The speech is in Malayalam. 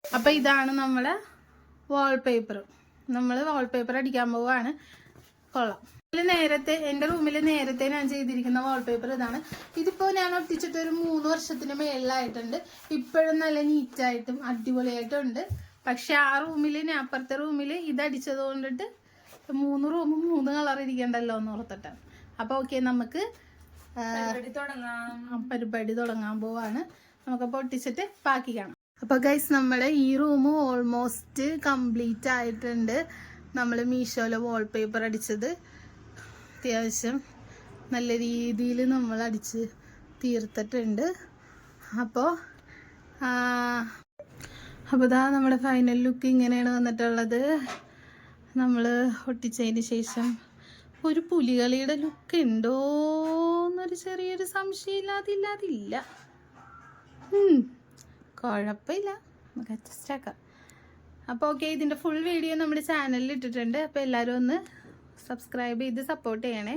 അപ്പോൾ ഇതാണ് നമ്മളെ വാൾപേപ്പർ. നമ്മൾ വാൾപേപ്പർ അടിക്കാൻ പോവാണ്. കൊള്ളാം. നേരത്തെ എൻ്റെ റൂമിൽ നേരത്തെ ഞാൻ ചെയ്തിരിക്കുന്ന വാൾപേപ്പർ ഇതാണ്. ഇതിപ്പോൾ ഞാൻ ഒട്ടിച്ചിട്ട് ഒരു 3 വർഷത്തിന് മേളിലായിട്ടുണ്ട്. ഇപ്പോഴും നല്ല നീറ്റായിട്ടും അടിപൊളിയായിട്ടും. പക്ഷെ ആ റൂമിൽ, ഞാൻ അപ്പുറത്തെ റൂമിൽ ഇതടിച്ചത് കൊണ്ടിട്ട് 3 റൂമും 3 കളർ ഇരിക്കണ്ടല്ലോ എന്ന് ഓർത്തിട്ടാണ്. അപ്പോൾ ഓക്കെ, നമുക്ക് പരിപാടി തുടങ്ങാൻ പോവാണ്. നമുക്കപ്പോൾ ഒട്ടിച്ചിട്ട് ബാക്കി കാണാം. അപ്പോൾ ഗൈസ്, നമ്മുടെ ഈ റൂം ഓൾമോസ്റ്റ് കംപ്ലീറ്റ് ആയിട്ടുണ്ട്. നമ്മൾ മീഷോയിലെ വാൾപേപ്പർ അടിച്ചത് അത്യാവശ്യം നല്ല രീതിയിൽ നമ്മൾ അടിച്ച് തീർത്തിട്ടുണ്ട്. അപ്പോൾ ഇതാ നമ്മുടെ ഫൈനൽ ലുക്ക് ഇങ്ങനെയാണ് വന്നിട്ടുള്ളത്. നമ്മൾ ഒട്ടിച്ചതിന് ശേഷം ഒരു പുലികളിയുടെ ലുക്ക് ഉണ്ടോ എന്നൊരു ചെറിയൊരു സംശയമില്ലാതില്ല. കുഴപ്പമില്ല, നമുക്ക് അഡ്ജസ്റ്റ് ആക്കാം. അപ്പോൾ ഓക്കെ, ഇതിൻ്റെ ഫുൾ വീഡിയോ നമ്മുടെ ചാനലിൽ ഇട്ടിട്ടുണ്ട്. അപ്പോൾ എല്ലാവരും ഒന്ന് സബ്സ്ക്രൈബ് ചെയ്ത് സപ്പോർട്ട് ചെയ്യണേ.